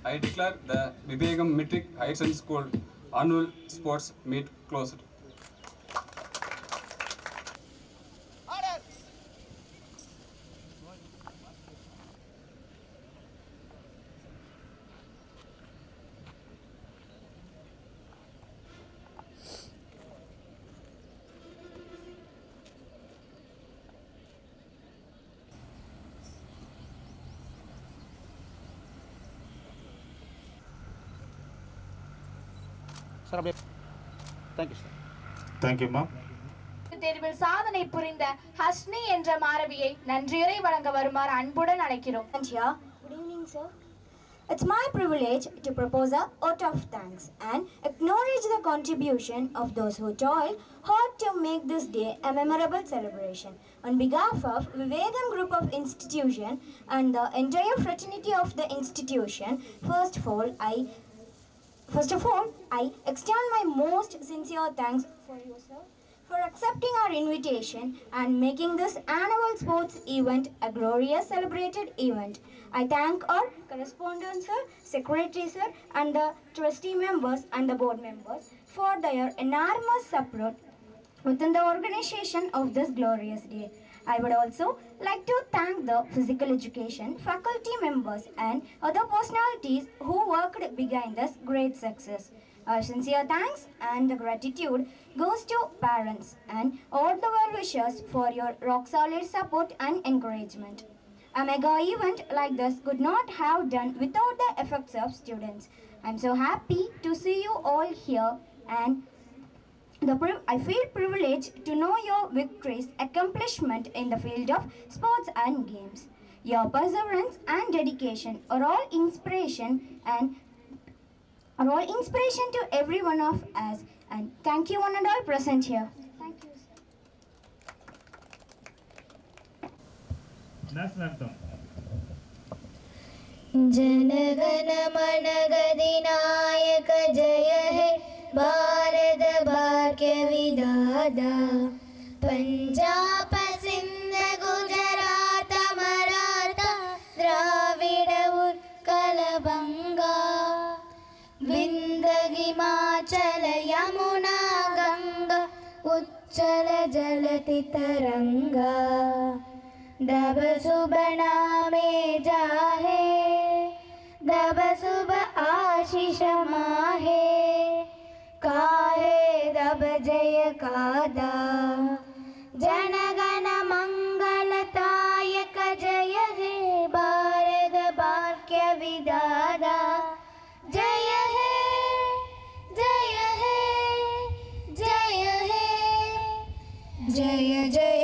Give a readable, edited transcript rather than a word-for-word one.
I declare the Vivegam Metric Higher Secondary School annual sports meet closed. Sir, thank you, sir. Thank you, ma'am. தேர்வில் சாதனை புரிந்த Hasni என்ற மாணவியை நன்றியுரை வழங்க வருமாறு அன்புடன் அழைக்கிறோம். Good evening, sir. It's my privilege to propose a vote of thanks and acknowledge the contribution of those who toil hard to make this day a memorable celebration. On behalf of Vivegam Group of Institution and the entire fraternity of the institution, first of all, I extend my most sincere thanks for you, sir, for accepting our invitation and making this annual sports event a glorious celebrated event. I thank our correspondent sir, secretary sir, and the trustee members and the board members for their enormous support within the organization of this glorious day. I would also like to thank the physical education faculty members and other personalities who worked behind this great success. Our sincere thanks and gratitude goes to parents and all the well-wishers for your rock-solid support and encouragement. A mega event like this could not have done without the efforts of students. I'm so happy to see you all here and I feel privileged to know your victories, accomplishment in the field of sports and games. Your perseverance and dedication are all inspiration to every one of us. And thank you one and all present here. Thank you, sir. National anthem. जनगण मन गदिनायक जय हे भारत भाग्य विधाता पंजाब सिंध गुजरात मराठा द्राविड उत्कल बंगा विंध्य हिमाचल यमुना गंगा उच्चल जलति तरंगा दब शुभ नामे जाहे दब शुभ आशीष माहे काहे दब जय कादा जनगण मंगलदायक जय हे भारत भाग्य विधाता जय हे जय हे जय हे जय जय